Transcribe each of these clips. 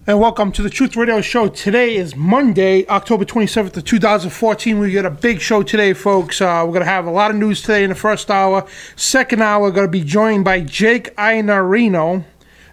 And welcome to the Truth Radio Show. Today is Monday, October 27th of 2014. We got a big show today, folks. We're going to have a lot of news today in the first hour. Second hour, we're going to be joined by Jake Iannarino.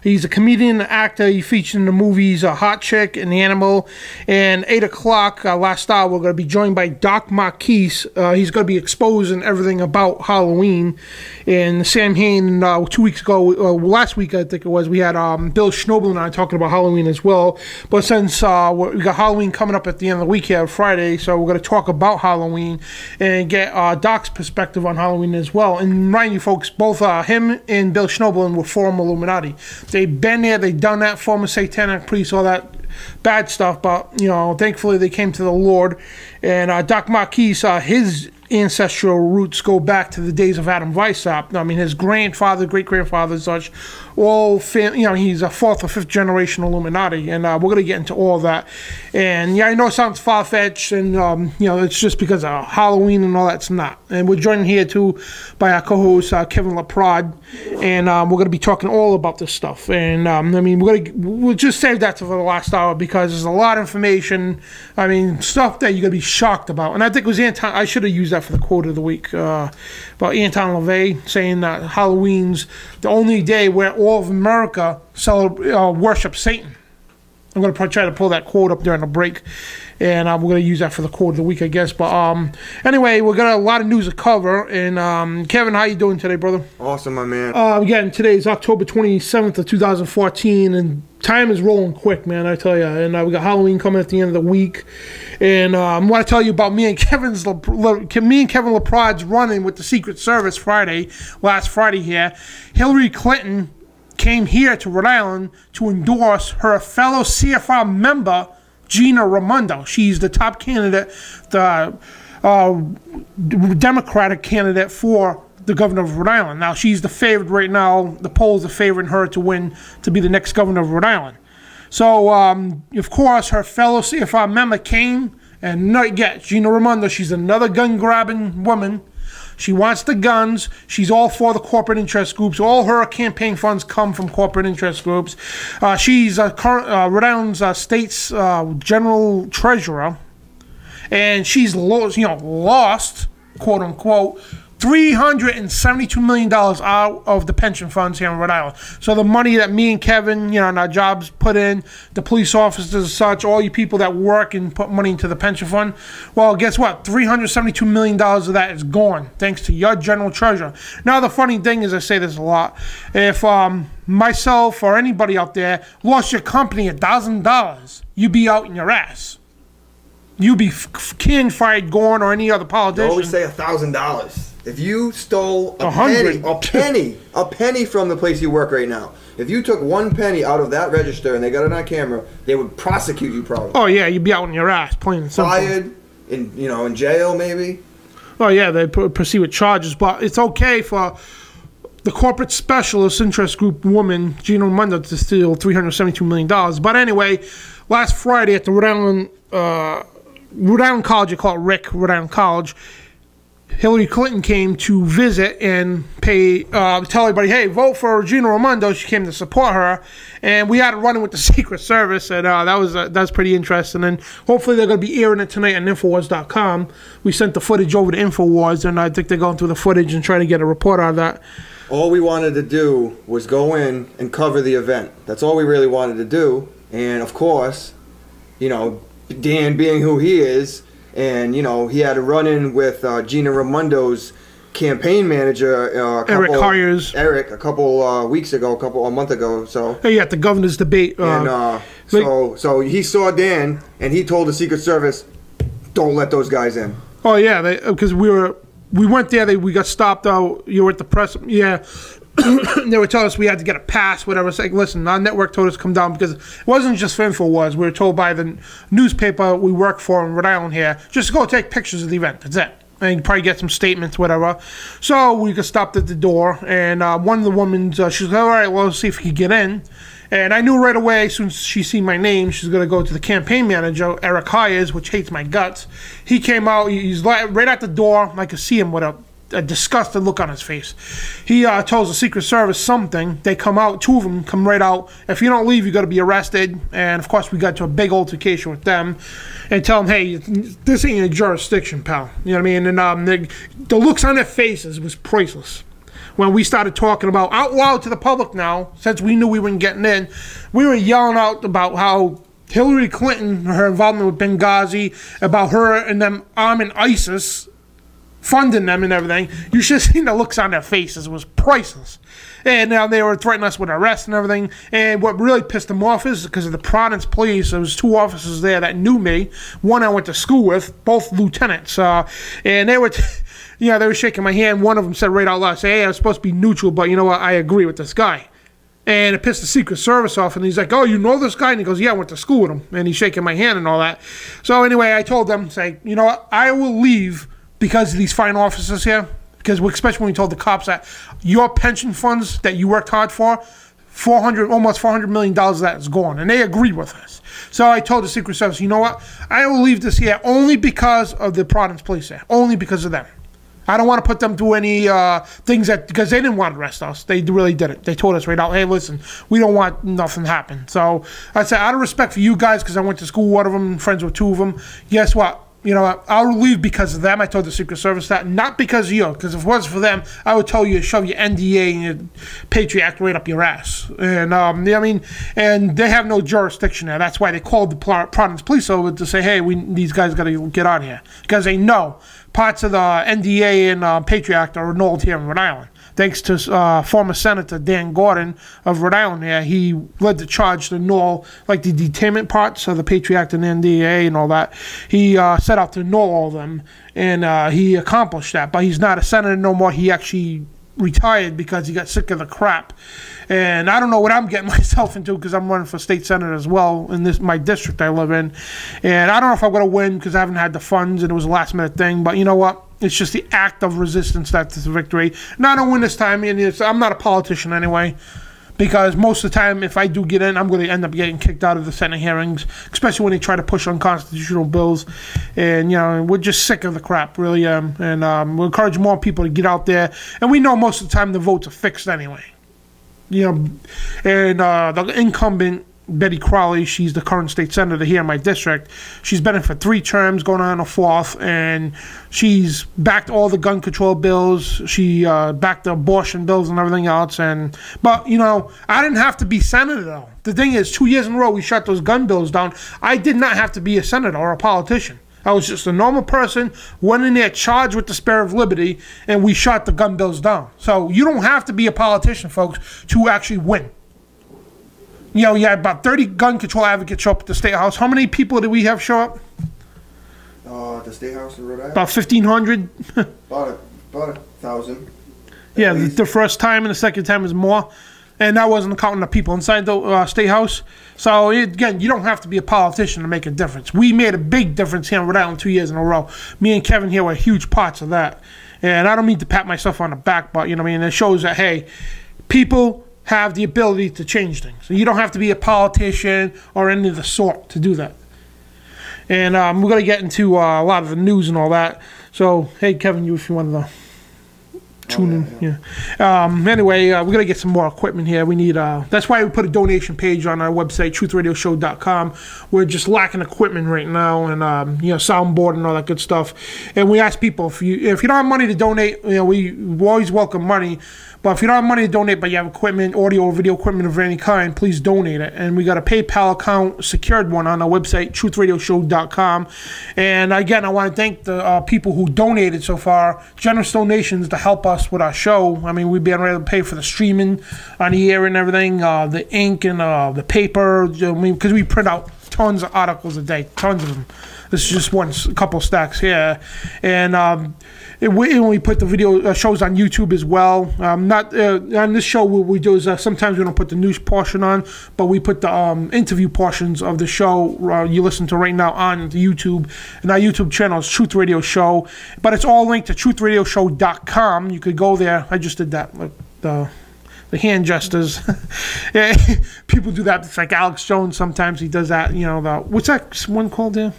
He's a comedian and actor. He featured in the movies Hot Chick and The Animal. And 8 o'clock, last hour, we're going to be joined by Doc Marquise. He's going to be exposing everything about Halloween. And Sam Hain, 2 weeks ago, last week I think it was, we had Bill Schnobel and I talking about Halloween as well. But since we got Halloween coming up at the end of the week here, Friday, so we're going to talk about Halloween and get Doc's perspective on Halloween as well. And remind you folks, both him and Bill Schnobel were former Illuminati. They've been there, they've done that, former satanic priests, all that bad stuff, but, you know, thankfully they came to the Lord. And Doc Marquise, his ancestral roots go back to the days of Adam Weishaupt. I mean, his grandfather, great-grandfather, such, all, he's a fourth or fifth generation Illuminati, and we're going to get into all that. And, yeah, I know it sounds far-fetched, and, it's just because of Halloween and all that's not. And we're joined here, too, by our co-host, Kevin Laprade, and we're going to be talking all about this stuff. And, we'll just save that for the last hour because there's a lot of information, stuff that you're going to be shocked about. And I think it was I should have used that for the quote of the week, about Anton LaVey saying that Halloween's the only day where all of America worship Satan. I'm going to try to pull that quote up during the break, and we're going to use that for the quote of the week, I guess. But anyway, we've got a lot of news to cover. And Kevin, how you doing today, brother? Awesome, my man. Again, today is October 27th of 2014, and time is rolling quick, man, I tell you. And we got Halloween coming at the end of the week. And I want to tell you about me and Kevin Laprade's running with the Secret Service last Friday here. Hillary Clinton came here to Rhode Island to endorse her fellow CFR member, Gina Raimondo. She's the top candidate, the Democratic candidate for the governor of Rhode Island. Now, she's the favorite right now. The polls are favoring her to win, to be the next governor of Rhode Island. So, of course, her fellow CFR member came, and not yet, Gina Raimondo, she's another gun-grabbing woman. She wants the guns. She's all for the corporate interest groups. All her campaign funds come from corporate interest groups. She's Rhode Island's state's general treasurer, and she's lost, quote unquote, $372 million out of the pension funds here in Rhode Island. So the money that me and Kevin, and our jobs put in, the police officers and such, all you people that work and put money into the pension fund, well, guess what? $372 million of that is gone, thanks to your general treasurer. Now, the funny thing is, I say this a lot, if myself or anybody out there lost your company $1,000, you'd be out in your ass. You'd be canned, fired, gone, or any other politician. You always say $1,000. If you stole a penny from the place you work right now, if you took 1 penny out of that register and they got it on camera, they would prosecute you probably. Oh yeah, you'd be out in your ass, plain and simple. Fired, in jail maybe. Oh yeah, they proceed with charges, but it's okay for the corporate specialist interest group woman, Gina Raimondo, to steal $372 million. But anyway, last Friday at the Rhode Island College, they call it RIC, Rhode Island College, Hillary Clinton came to visit and tell everybody, hey, vote for Gina Raimondo. She came to support her, and we had it running with the Secret Service, and that's pretty interesting. And hopefully they're going to be airing it tonight on Infowars.com. We sent the footage over to Infowars, and I think they're going through the footage and trying to get a report out of that. All we wanted to do was go in and cover the event. That's all we really wanted to do. And of course, Dan being who he is, and he had a run-in with Gina Raimondo's campaign manager, Eric Hayers. Eric, a month ago. So at the governor's debate. So he saw Dan, and he told the Secret Service, "Don't let those guys in." Oh yeah, because we went there. We got stopped out. You were at the press. Yeah. They were telling us we had to get a pass, whatever. It's like, listen, our network told us to come down because it wasn't just for Infowars. We were told by the newspaper we work for in Rhode Island here, just go take pictures of the event. That's it. And you probably get some statements, whatever. So we got stopped at the door, and one of the women, she's like, all right, well, let's see if we can get in. And I knew right away, as soon as she seen my name, she's going to go to the campaign manager, Eric Hayers, which hates my guts. He came out. He's right at the door. I could see him with a a disgusted look on his face. He tells the Secret Service something. They come out, two of them come right out. If you don't leave, you got to be arrested. And of course, we got to a big altercation with them and tell them, hey, this ain't a jurisdiction, pal. You know what I mean? And the looks on their faces was priceless. When we started talking about out loud to the public now, since we knew we weren't getting in, we were yelling out about how Hillary Clinton, her involvement with Benghazi, about her and them arming ISIS, funding them and everything. You should have seen the looks on their faces. It was priceless. And now they were threatening us with arrest and everything. And what really pissed them off is because of the Providence police, there was two officers there that knew me. One I went to school with, both lieutenants. And they were... Yeah, they were shaking my hand. One of them said right out loud, hey, I was supposed to be neutral, but you know what? I agree with this guy. And it pissed the Secret Service off, and he's like, oh, you know this guy? And he goes, yeah, I went to school with him. And he's shaking my hand and all that. So anyway, I told them, say, you know what? I will leave because of these fine officers here, because especially when we told the cops that your pension funds that you worked hard for, almost $400 million of that is gone. And they agreed with us. So I told the Secret Service, you know what? I will leave this here only because of the Providence police there, only because of them. I don't want to put them through any things because they didn't want to arrest us. They really didn't. They told us right out, hey, listen, we don't want nothing to happen. So I said, out of respect for you guys, because I went to school with one of them, friends with two of them, guess what? You know what? I'll leave because of them. I told the Secret Service that, not because of you, because if it wasn't for them, I would tell you to shove your NDA and your Patriot Act right up your ass. And I mean, and they have no jurisdiction there. That's why they called the Providence police over to say, hey, these guys got to get out of here, because they know parts of the NDA and Patriot Act are annulled here in Rhode Island. Thanks to former Senator Dan Gordon of Rhode Island here, he led the charge to annul, like the detainment parts of the Patriot Act and the NDA and all that. He set out to annul all of them, and he accomplished that. But he's not a senator no more. He actually retired because he got sick of the crap. And I don't know what I'm getting myself into, because I'm running for state senator as well in my district I live in. And I don't know if I'm going to win because I haven't had the funds and it was a last minute thing. But you know what? It's just the act of resistance that's the victory. And I don't win this time. And I'm not a politician anyway, because most of the time, if I do get in, I'm going to end up getting kicked out of the Senate hearings, especially when they try to push unconstitutional bills. And, you know, we're just sick of the crap, really. And we'll encourage more people to get out there. And we know most of the time the votes are fixed anyway. You know, and the incumbent, Betty Crowley, she's the current state senator here in my district. She's been in for 3 terms, going on a 4th, and she's backed all the gun control bills. She backed the abortion bills and everything else. But, you know, I didn't have to be senator, though. The thing is, 2 years in a row, we shut those gun bills down. I did not have to be a senator or a politician. I was just a normal person, went in there charged with the spirit of liberty, and we shot the gun bills down. So you don't have to be a politician, folks, to actually win. You know, you had about 30 gun control advocates show up at the State House. How many people did we have show up? At the State House in Rhode Island? About 1,500. about 1,000. Yeah, the first time and the second time is more. And that wasn't counting the people inside the State House. So, again, you don't have to be a politician to make a difference. We made a big difference here in Rhode Island 2 years in a row. Me and Kevin here were huge parts of that. And I don't mean to pat myself on the back, but, you know what I mean? It shows that, hey, people have the ability to change things. So you don't have to be a politician or any of the sort to do that. And we're going to get into a lot of the news and all that. So, hey, Kevin, if you wanted to tune in. Yeah. Anyway, we're going to get some more equipment here. We need, that's why we put a donation page on our website, truthradioshow.com. We're just lacking equipment right now, and, you know, soundboard and all that good stuff. And we ask people, if you don't have money to donate, you know, we always welcome money. But if you don't have money to donate, but you have equipment, audio or video equipment of any kind, please donate it. And we got a PayPal account, secured one, on our website, truthradioshow.com. And again, I want to thank the people who donated so far. Generous donations to help us with our show. I mean, we've been able to pay for the streaming on the air and everything, the ink and the paper. I mean, because we print out tons of articles a day, tons of them. This is just a couple stacks here. And we put the video shows on YouTube as well. Not on this show, what we do is sometimes we don't put the news portion on, but we put the interview portions of the show you listen to right now on the YouTube. And our YouTube channel is Truth Radio Show, but it's all linked to truthradioshow.com. You could go there. I just did that. Like the hand gestures. Yeah, people do that. It's like Alex Jones sometimes he does that. You know, what's that one called there?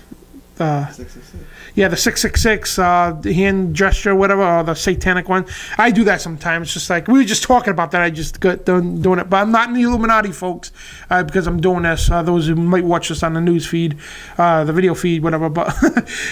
Yeah, the 666 the hand gesture, whatever, or the satanic one. I do that sometimes. It's just like, we were just talking about that. I just got done doing it. But I'm not in the Illuminati, folks, because I'm doing this. Those who might watch this on the news feed, the video feed, whatever. But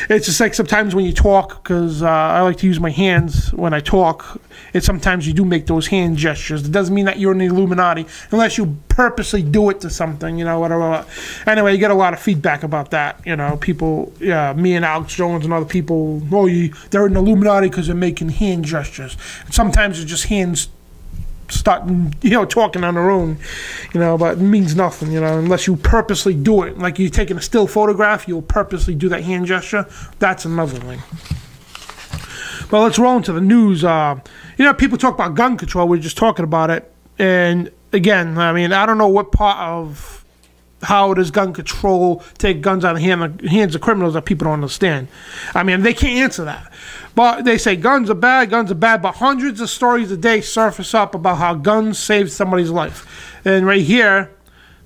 it's just like sometimes when you talk, because I like to use my hands when I talk, and sometimes you do make those hand gestures. It doesn't mean that you're in the Illuminati unless you purposely do it to something, you know, whatever. Anyway, you get a lot of feedback about that. You know, people, me and Alex Jones and other people, they're in the Illuminati because they're making hand gestures. And sometimes it's just hands starting, you know, talking on their own, you know, but it means nothing, you know, unless you purposely do it. Like you're taking a still photograph, you'll purposely do that hand gesture. That's another thing. But let's roll into the news. You know, people talk about gun control. We're just talking about it. And again, I mean, I don't know what part of how does gun control take guns out of the hands of criminals that people don't understand. I mean, they can't answer that. But they say guns are bad, but hundreds of stories a day surface up about how guns saved somebody's life. And right here,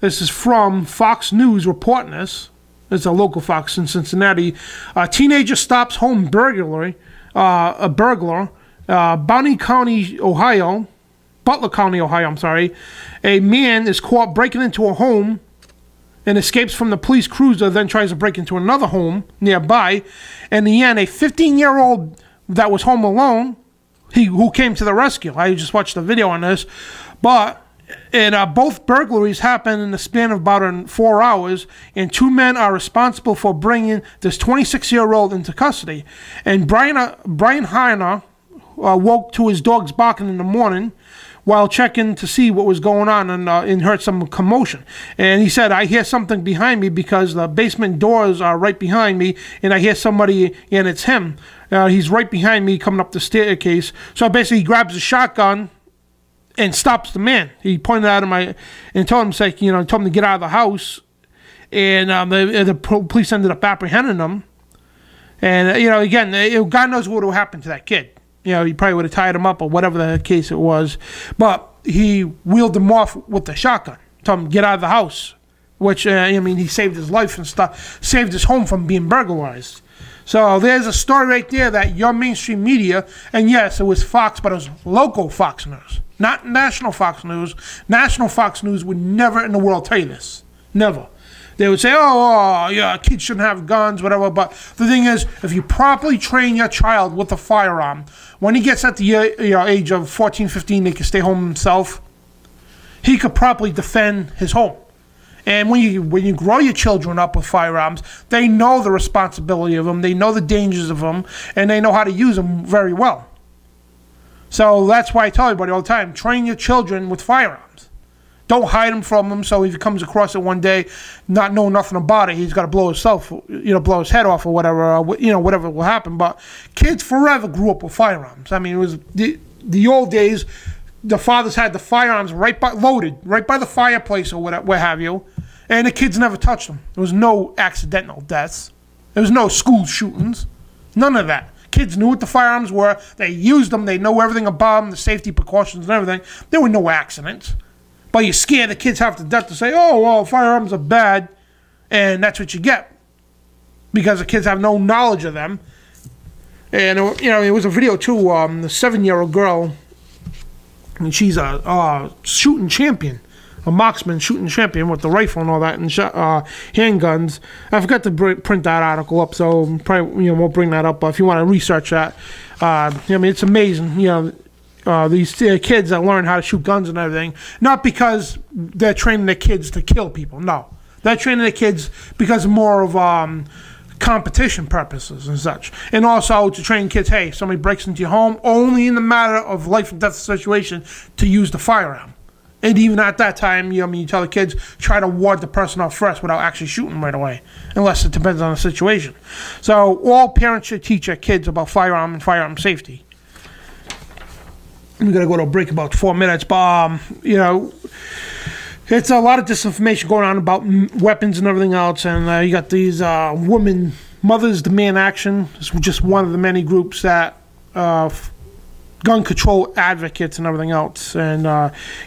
this is from Fox News reporting this. It's a local Fox in Cincinnati. A teenager stops home burglary. A burglar, Butler County, Ohio, I'm sorry. A man is caught breaking into a home and escapes from the police cruiser, then tries to break into another home nearby. In the end, a 15-year-old that was home alone, who came to the rescue. I just watched a video on this. But both burglaries happened in the span of about 4 hours, and 2 men are responsible for bringing this 26-year-old into custody. And Brian Heiner woke to his dogs barking in the morning while checking to see what was going on, and heard some commotion. And he said, I hear something behind me because the basement doors are right behind me, and I hear somebody, and it's him. He's right behind me coming up the staircase. So basically he grabs a shotgun and stops the man. He pointed at him and told him, told him to get out of the house. And the police ended up apprehending him. And, again, God knows what would have happened to that kid. He probably would have tied him up or whatever the case it was. But he wheeled him off with the shotgun. Told him, get out of the house. Which, he saved his life and stuff. Saved his home from being burglarized. So there's a story right there that your mainstream media, and yes, it was Fox, but it was local Fox News. Not national Fox News. National Fox News would never in the world tell you this. Never. They would say, kids shouldn't have guns, whatever. But the thing is, if you properly train your child with a firearm, when he gets at the age of 14, 15, he can stay home himself. He could properly defend his home. And when you grow your children up with firearms, they know the responsibility of them, they know the dangers of them, and they know how to use them very well. So that's why I tell everybody all the time, train your children with firearms. Don't hide them from them, so if he comes across it one day, not knowing nothing about it, he's got to blow his head off or whatever, whatever will happen. But kids forever grew up with firearms. I mean, it was the old days. The fathers had the firearms loaded right by the fireplace or what have you, and the kids never touched them. There was no accidental deaths. There was no school shootings. None of that. Kids knew what the firearms were. They used them. They know everything about them, the safety precautions and everything. There were no accidents. But you scare the kids half to death to say, firearms are bad, and that's what you get. Because the kids have no knowledge of them. And, it was a video, too, the 7-year-old girl, and she's a shooting champion, a marksman shooting champion with the rifle and all that, and handguns. I forgot to print that article up, so probably we'll bring that up. But if you want to research that, it's amazing. These kids that learn how to shoot guns and everything, not because they're training their kids to kill people. No, they're training their kids because more of competition purposes and such, and also to train kids, hey, if somebody breaks into your home, only in the matter of life and death situation to use the firearm. And even at that time, you tell the kids, try to ward the person off first without actually shooting right away, unless it depends on the situation. So all parents should teach their kids about firearm and firearm safety. We're going to go to a break about 4 minutes, but it's a lot of disinformation going on about weapons and everything else, and you got these Mothers Demand Action. It's just one of the many groups that gun control advocates and everything else, and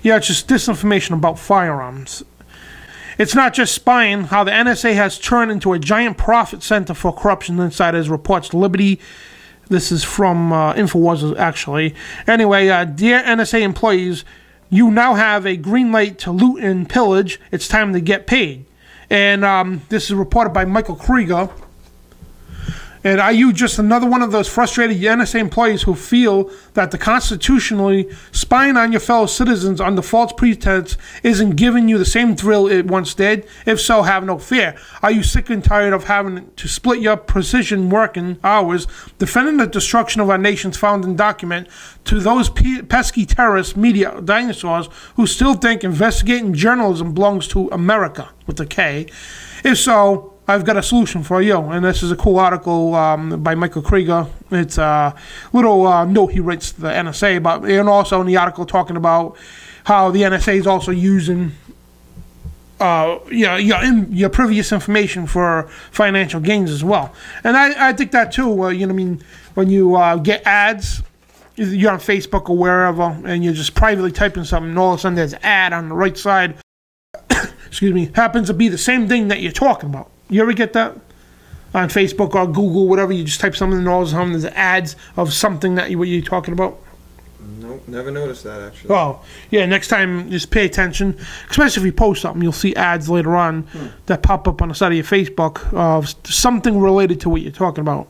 it's just disinformation about firearms. It's not just spying. How the NSA has turned into a giant profit center for corruption insiders, reports Liberty. This is from InfoWars, actually. Anyway, dear NSA employees, you now have a green light to loot and pillage. It's time to get paid. And this is reported by Michael Krieger. And are you just another one of those frustrated NSA employees who feel that the constitutionally spying on your fellow citizens under false pretense isn't giving you the same thrill it once did? If so, have no fear. Are you sick and tired of having to split your precision working hours defending the destruction of our nation's founding document to those pesky terrorist media dinosaurs who still think investigating journalism belongs to America, with a K? If so, I've got a solution for you, and this is a cool article by Michael Krieger. It's a little note he writes to the NSA, and also in the article talking about how the NSA is also using your previous information for financial gains as well. And I think that too. You know, I mean, when you get ads, you're on Facebook or wherever, and you're just privately typing something, and all of a sudden there's an ad on the right side. Excuse me, happens to be the same thing that you're talking about. You ever get that on Facebook or Google, whatever? You just type something and all of a sudden there's ads of something that what you're talking about. Nope, never noticed that actually. Oh, yeah. Next time, just pay attention. Especially if you post something, you'll see ads later on that pop up on the side of your Facebook of something related to what you're talking about.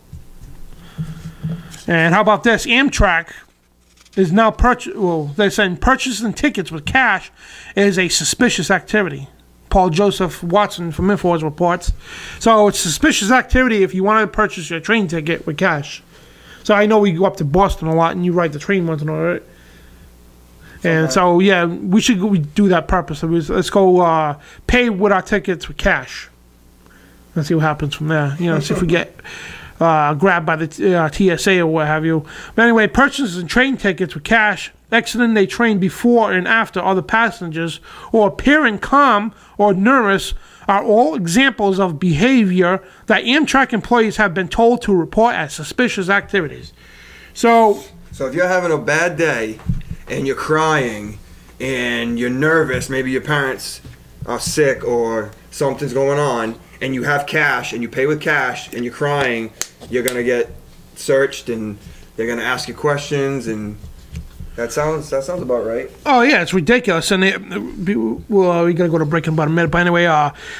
And how about this? AMTRAK is now they're saying purchasing tickets with cash is a suspicious activity. Paul Joseph Watson from InfoWars reports. So it's suspicious activity if you want to purchase your train ticket with cash. So I know we go up to Boston a lot, and you ride the train once in a while, right? And so, yeah, we should do that purpose. Let's go pay with our tickets with cash. Let's see what happens from there. You know, see if we get grabbed by the TSA or what have you. But anyway, purchasing train tickets with cash, exiting a train before and after other passengers, or appearing calm or nervous are all examples of behavior that AMTRAK employees have been told to report as suspicious activities. So if you're having a bad day and you're crying and you're nervous, maybe your parents are sick or something's going on, and you have cash and you pay with cash and you're crying, you're going to get searched and they're going to ask you questions, and that sounds about right. Oh yeah, it's ridiculous. And we gotta go to break in about a minute. But anyway,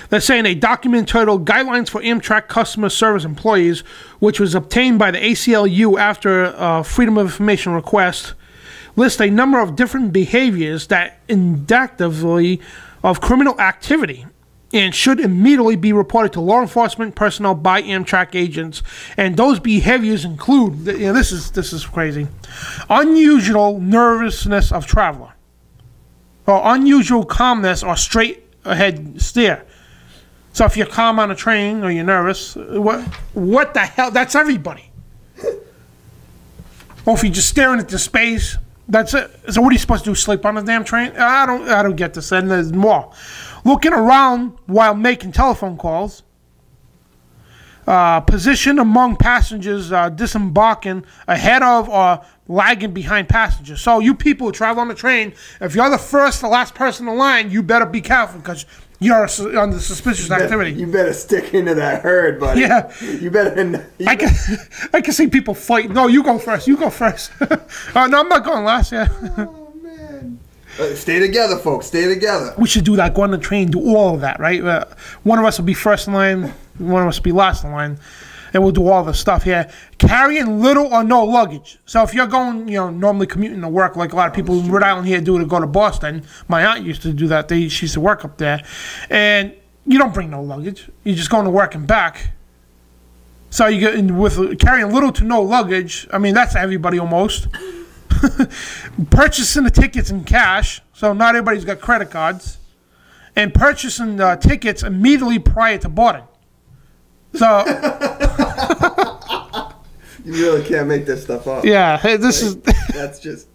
they're saying a document titled "Guidelines for AMTRAK Customer Service Employees," which was obtained by the ACLU after a Freedom of Information request, lists a number of different behaviors that indicatively of criminal activity, and should immediately be reported to law enforcement personnel by AMTRAK agents. And those behaviors include, you know, this is crazy, unusual nervousness of traveler, or unusual calmness or straight ahead stare. So if you're calm on a train or you're nervous, what the hell? That's everybody. Or if you're just staring into space, that's it. So what are you supposed to do? Sleep on the damn train? I don't get this. And there's more. Looking around while making telephone calls. Position among passengers disembarking ahead of or lagging behind passengers. So you people who travel on the train, if you're the first or last person in line, you better be careful because you're under suspicious activity. You better stick into that herd, buddy. Yeah. You better. I can see people fighting. No, you go first. You go first. No, I'm not going last. Yeah. Oh man. Stay together, folks. Stay together. We should do that. Go on the train. Do all of that, right? One of us will be first in line. One of us will be last in line. And we'll do all the stuff here. Carrying little or no luggage. So if you're going, you know, normally commuting to work, like a lot of people in Rhode Island here do to go to Boston. My aunt used to do that. She used to work up there. And you don't bring no luggage. You're just going to work and back. So you get with carrying little to no luggage. I mean, that's everybody almost. Purchasing the tickets in cash. So not everybody's got credit cards. And purchasing tickets immediately prior to boarding. So you really can't make this stuff up. Yeah, this is that's just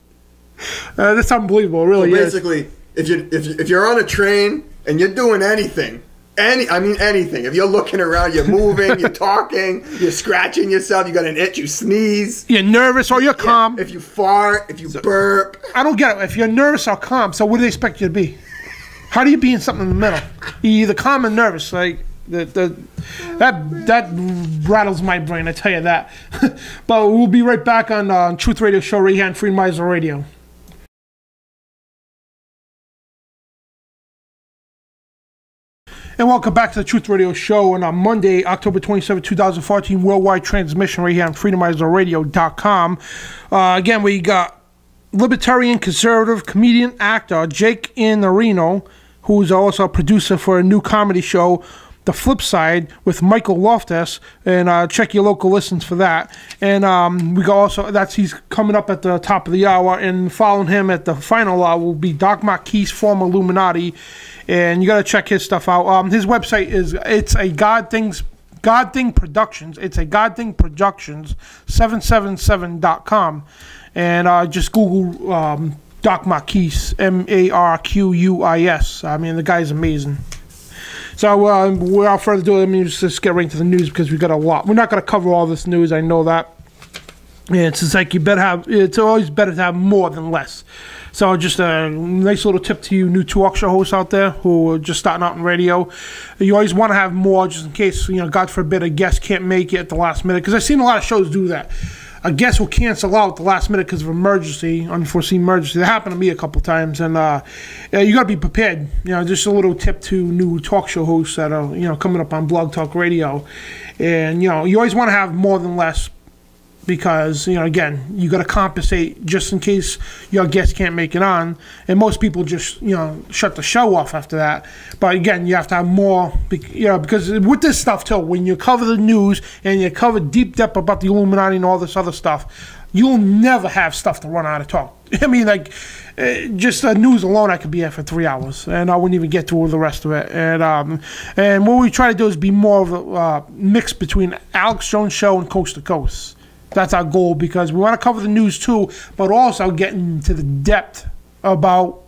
that's unbelievable. It really so basically, if you're on a train and you're doing anything, anything. If you're looking around, you're moving, you're talking, you're scratching yourself, you got an itch, you sneeze, you're nervous or you're calm. If you fart, if you burp. I don't get it. If you're nervous or calm, so what do they expect you to be? How do you be in something in the middle? You're either calm or nervous. Like that rattles my brain. I tell you that. But we'll be right back on Truth Radio Show right here on Freedomizer Radio. And welcome back to the Truth Radio Show on Monday, October 27, 2014, worldwide transmission right here on FreedomizerRadio.com. Again, we got libertarian, conservative, comedian, actor Jake Iannarino, who's also a producer for a new comedy show, The Flip Side, with Michael Loftus, and check your local listens for that. And we got also, he's coming up at the top of the hour, and following him at the final hour will be Doc Marquis, former Illuminati, and you got to check his stuff out. His website is, it's a God Thing Productions. It's a God Thing Productions 777.com, and just Google Doc Marquis, Marquis. I mean, the guy's amazing. So without further ado, let me just get right into the news, because we got a lot. We're not going to cover all this news, I know that. And it's just like it's always better to have more than less. So just a nice little tip to you new talk show hosts out there who are just starting out in radio. You always want to have more, just in case, God forbid, a guest can't make it at the last minute. Because I've seen a lot of shows do that. A guest will cancel out at the last minute because of emergency, unforeseen emergency. That happened to me a couple times, and you got to be prepared. Just a little tip to new talk show hosts that are coming up on Blog Talk Radio, and you always want to have more than less, because again, you got to compensate just in case your guest can't make it on, and most people just shut the show off after that. But again, you have to have more, because with this stuff too, when you cover the news and you cover deep depth about the Illuminati and all this other stuff, you'll never have stuff to run out of talk. I mean, like, just the news alone, I could be here for 3 hours, and I wouldn't even get to all the rest of it. And what we try to do is be more of a mix between Alex Jones Show and Coast to Coast. That's our goal, because we want to cover the news too, but also getting to the depth about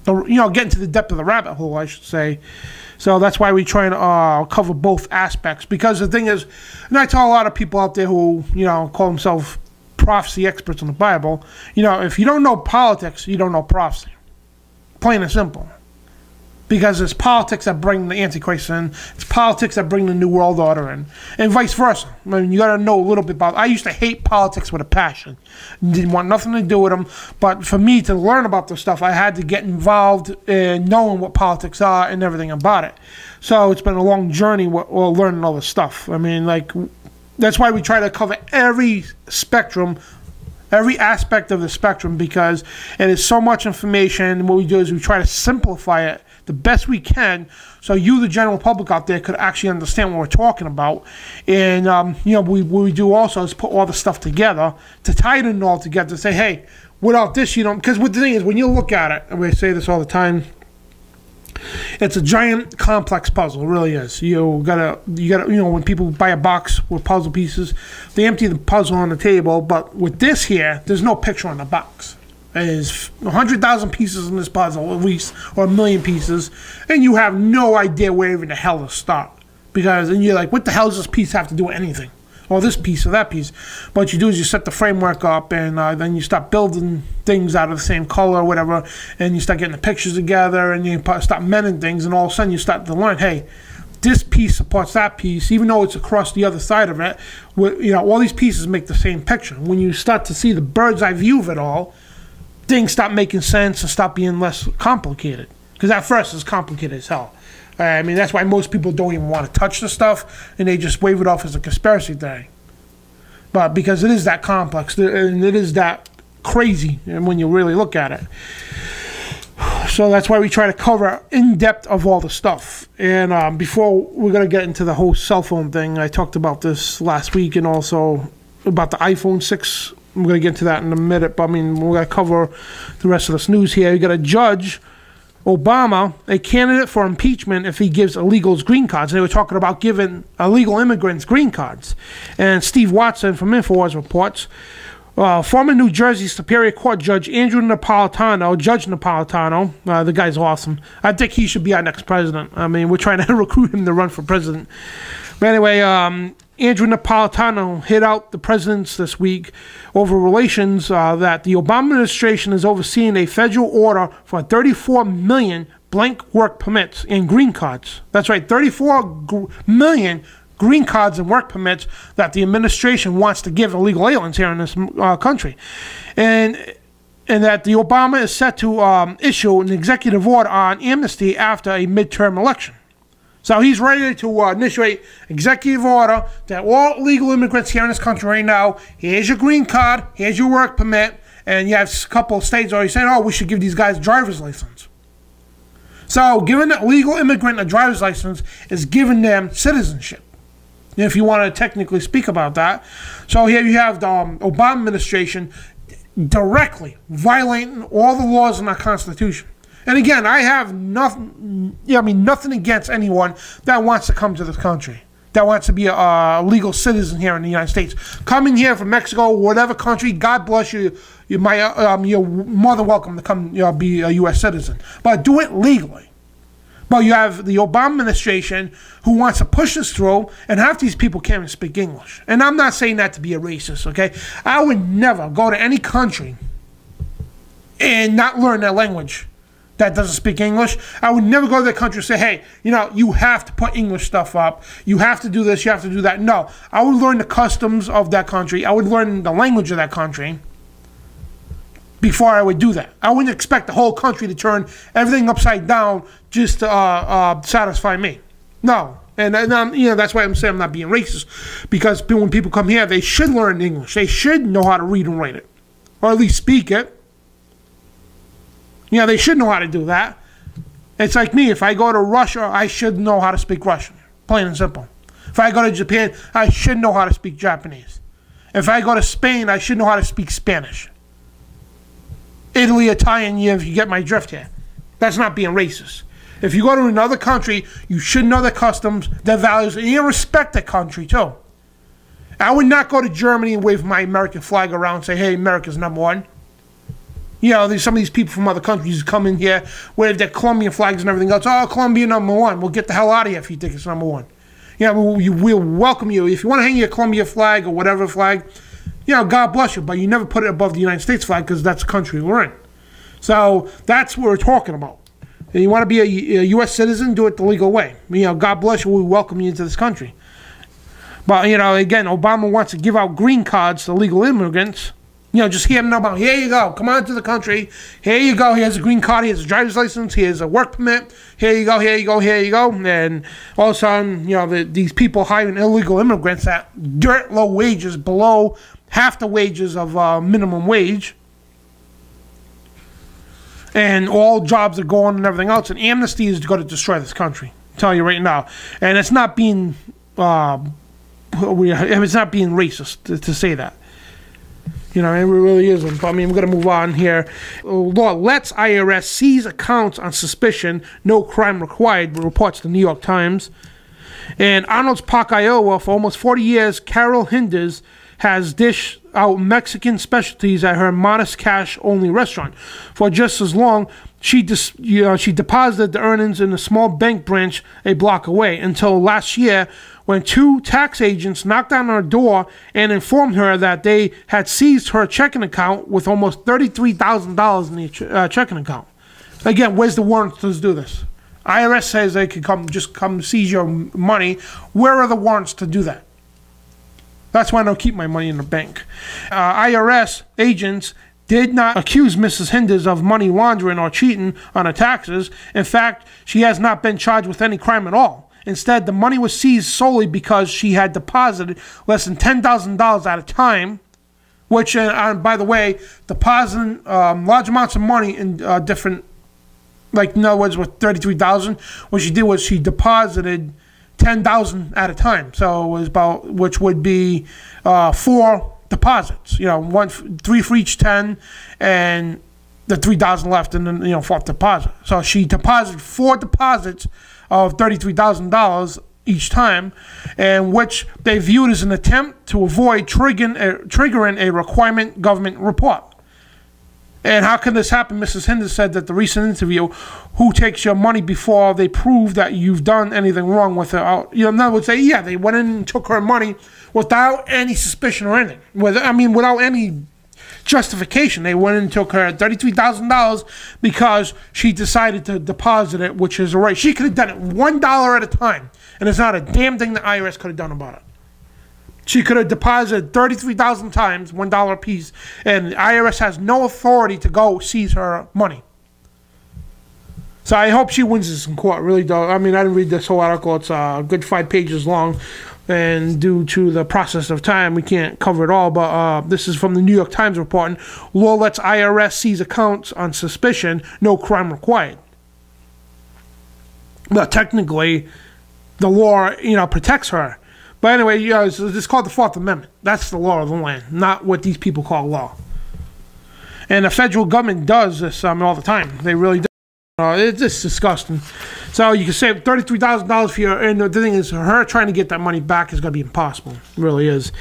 getting to the depth of the rabbit hole, I should say. So that's why we try and cover both aspects. Because the thing is, and I tell a lot of people out there who call themselves prophecy experts on the Bible, if you don't know politics, you don't know prophecy. Plain and simple. Because it's politics that bring the Antichrist in. It's politics that bring the New World Order in. And vice versa. I mean, you got to know a little bit about it. I used to hate politics with a passion. Didn't want nothing to do with them. But for me to learn about this stuff, I had to get involved in knowing what politics are and everything about it. So it's been a long journey learning all this stuff. I mean, like, that's why we try to cover every spectrum, every aspect of the spectrum, because it is so much information. What we do is we try to simplify it the best we can, so you, the general public out there, could actually understand what we're talking about. And what we do also is put all the stuff together to tie it in all together, to say, hey, without this, because the thing is, when you look at it, and we say this all the time, it's a giant, complex puzzle. It really is. You gotta, when people buy a box with puzzle pieces, they empty the puzzle on the table. But with this here, there's no picture on the box. There's 100,000 pieces in this puzzle, at least, or 1,000,000 pieces, and you have no idea where even the hell to start. And you're like, what the hell does this piece have to do with anything? Or this piece or that piece? What you do is you set the framework up, and then you start building things out of the same color or whatever, and you start getting the pictures together, and you start mending things, and all of a sudden you start to learn, hey, this piece supports that piece, even though it's across the other side of it. All these pieces make the same picture. When you start to see the bird's eye view of it all, things stop making sense and stop being less complicated. Because at first it's complicated as hell. I mean, that's why most people don't even want to touch the stuff, and they just wave it off as a conspiracy theory. But because it is that complex, and it is that crazy, and when you really look at it. So that's why we try to cover in depth of all the stuff. And before we're going to get into the whole cell phone thing, I talked about this last week, and also about the iPhone 6. I'm going to get into that in a minute, but I mean, we're going to cover the rest of this news here. You got a judge, Obama, a candidate for impeachment if he gives illegals green cards. They were talking about giving illegal immigrants green cards. And Steve Watson from InfoWars reports, former New Jersey Superior Court Judge Andrew Napolitano, Judge Napolitano, the guy's awesome. I think he should be our next president. I mean, we're trying to recruit him to run for president. But anyway, Andrew Napolitano hit out the presidents this week over relations that the Obama administration is overseeing a federal order for a $34 million blank work permits and green cards. That's right, 34 million green cards and work permits that the administration wants to give illegal aliens here in this country. And that the Obama is set to issue an executive order on amnesty after a midterm election. So he's ready to initiate executive order that all illegal immigrants here in this country right now, here's your green card, here's your work permit, and you have a couple of states already saying, oh, we should give these guys driver's license. So giving an illegal immigrant a driver's license is giving them citizenship, if you want to technically speak about that. So here you have the Obama administration directly violating all the laws in our Constitution. And again, I have nothing, nothing against anyone that wants to come to this country, that wants to be a legal citizen here in the United States. Coming here from Mexico, whatever country, God bless you. You're more than welcome to come be a U.S. citizen. But do it legally. But you have the Obama administration who wants to push this through, and half these people can't even speak English. And I'm not saying that to be a racist, okay? I would never go to any country and not learn their language that doesn't speak English. I would never go to that country and say, hey, you have to put English stuff up. You have to do this, you have to do that. No, I would learn the customs of that country. I would learn the language of that country before I would do that. I wouldn't expect the whole country to turn everything upside down just to satisfy me. No. And that's why I'm saying I'm not being racist. Because when people come here, they should learn English. They should know how to read and write it. Or at least speak it. They should know how to do that. It's like me. If I go to Russia, I should know how to speak Russian. Plain and simple. If I go to Japan, I should know how to speak Japanese. If I go to Spain, I should know how to speak Spanish. Italy, Italian, if you get my drift here. That's not being racist. If you go to another country, you should know their customs, their values, and you respect the country too. I would not go to Germany and wave my American flag around and say, hey, America's number one. There's some of these people from other countries come in here, wave their Colombian flags and everything else. Oh, Colombia number one. We'll get the hell out of here if you think it's number one. We'll welcome you. If you want to hang your Colombia flag or whatever flag, God bless you, but you never put it above the United States flag because that's the country we're in. So that's what we're talking about. And you want to be a U.S. citizen, do it the legal way. God bless you, we welcome you into this country. But, again, Obama wants to give out green cards to legal immigrants. Just hand them out. Here you go. Come on to the country. Here you go. Here's a green card. Here's a driver's license. Here's a work permit. Here you go. Here you go. Here you go. And all of a sudden, these people hiring illegal immigrants at dirt low wages, below half the wages of minimum wage. And all jobs are gone and everything else. And amnesty is going to destroy this country. I'm telling you right now. And it's not being racist to say that. It really isn't. But, we're going to move on here. Law lets IRS seize accounts on suspicion, no crime required, reports the New York Times. And Arnold's Park, Iowa, for almost 40 years, Carol Hinders has dished out Mexican specialties at her modest cash-only restaurant. For just as long, she deposited the earnings in a small bank branch a block away until last year when two tax agents knocked on her door and informed her that they had seized her checking account with almost $33,000 in the checking account. Again, where's the warrants to do this? IRS says they could come seize your money. Where are the warrants to do that? That's why I don't keep my money in the bank. IRS agents did not accuse Mrs. Hinders of money laundering or cheating on her taxes. In fact, she has not been charged with any crime at all. Instead, the money was seized solely because she had deposited less than $10,000 at a time, which, by the way, depositing large amounts of money in different, like in other words, with $33,000, what she did was she deposited $10,000 at a time. So it was about, which would be 4 deposits. 3 for each 10, and the $3,000 left, and then 4th deposit. So she deposited 4 deposits of $33,000 each time, and which they viewed as an attempt to avoid triggering a requirement government report. And how can this happen? Mrs. Hinders said that the recent interview, who takes your money before they prove that you've done anything wrong with it? In other words, they went in and took her money without any suspicion or anything. Without any justification. They went and took her $33,000 because she decided to deposit it, which is right. She could have done it $1 at a time, and there's not a damn thing the IRS could have done about it. She could have deposited 33,000 times, $1 a piece, and the IRS has no authority to go seize her money. So I hope she wins this in court, really do. I mean, I didn't read this whole article. It's a good 5 pages long, and due to the process of time, we can't cover it all, but this is from the New York Times reporting, law lets IRS seize accounts on suspicion, no crime required. But technically, the law, protects her. But anyway, it's called the Fourth Amendment. That's the law of the land, not what these people call law. And the federal government does this all the time. They really do. It's just disgusting. So you can save $33,000 for your, and the thing is, her trying to get that money back is going to be impossible. It really is.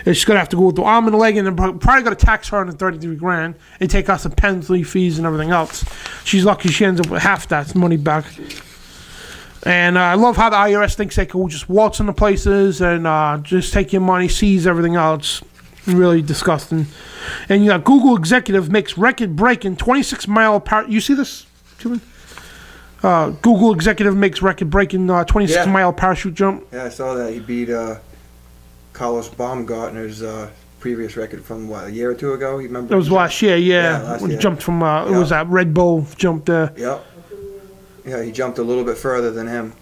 And she's going to have to go with the arm and a leg, and they're probably going to tax her on the $33,000 and take out some penalty fees and everything else. She's lucky she ends up with half that money back. And I love how the IRS thinks they can just waltz into places and just take your money, seize everything else. Really disgusting. And you got Google executive makes record-breaking 26-mile. You see this, Jimmy? Google executive makes record-breaking 26-mile parachute jump. Yeah, I saw that. He beat Carlos Baumgartner's previous record from, what, a year or two ago? You remember? It was last year, yeah. Last when year. He jumped from, it was that Red Bull jump there. Yep. Yeah, he jumped a little bit further than him.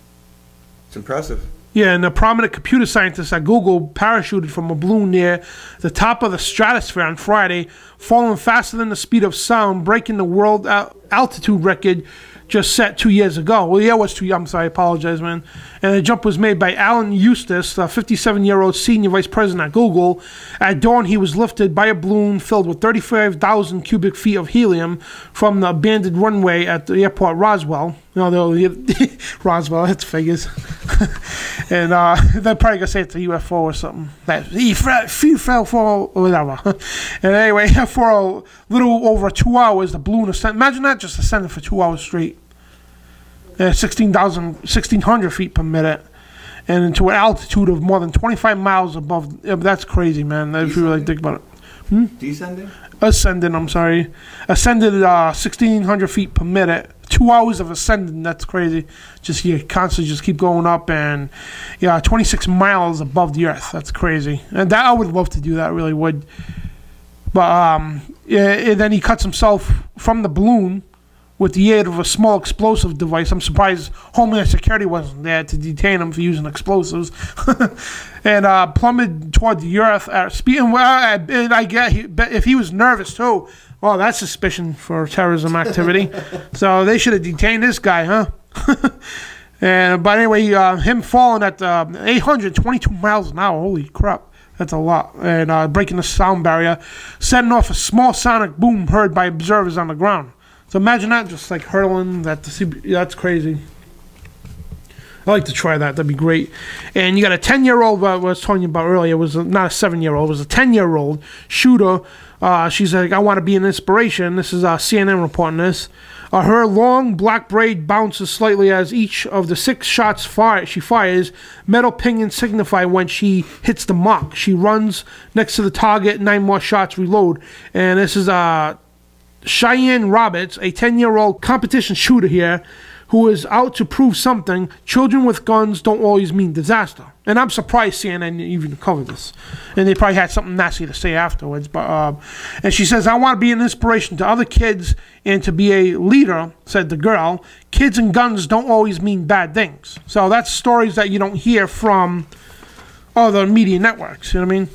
It's impressive. Yeah, and a prominent computer scientist at Google parachuted from a balloon near the top of the stratosphere on Friday, falling faster than the speed of sound, breaking the world altitude record just set 2 years ago. Well, yeah, it was 2 years. I'm sorry, I apologize, man. And the jump was made by Alan Eustace, a 57-year-old senior vice president at Google. At dawn, he was lifted by a balloon filled with 35,000 cubic feet of helium from the abandoned runway at the airport Roswell. Roswell, that's figures. And they're probably going to say it's a UFO or something. That he fell for whatever. And anyway, for a little over 2 hours, the balloon ascended. Imagine that, just ascending for 2 hours straight. 1,600 feet per minute. And into an altitude of more than 25 miles above. That's crazy, man. If you really think about it. Descending? Ascending, I'm sorry. Ascended 1,600 feet per minute. 2 hours of ascending, that's crazy. Just you constantly just keep going up, and 26 miles above the earth. That's crazy. And that I would love to do that, I really would. But and then he cuts himself from the balloon with the aid of a small explosive device. I'm surprised Homeland Security wasn't there to detain him for using explosives. And plummeted toward the earth at speed. And I get if he was nervous too. Oh, that's suspicion for terrorism activity. So they should have detained this guy, huh? But anyway, him falling at 822 miles an hour. Holy crap. That's a lot. And breaking the sound barrier, setting off a small sonic boom heard by observers on the ground. So imagine that, just like hurling. That's crazy. I'd like to try that. That'd be great. And you got a 10-year-old, I was talking about earlier. It was not a 7-year-old. It was a 10-year-old shooter. She's like, I want to be an inspiration. This is CNN reporting this. Her long black braid bounces slightly as each of the 6 shots she fires. Metal pinions signify when she hits the mark. She runs next to the target. 9 more shots reload. And this is Cheyenne Roberts, a 10-year-old competition shooter here, who is out to prove something. Children with guns don't always mean disaster. And I'm surprised CNN even covered this. And they probably had something nasty to say afterwards. But and she says, I want to be an inspiration to other kids and to be a leader, said the girl. Kids and guns don't always mean bad things. So that's stories that you don't hear from other media networks. You know what I mean?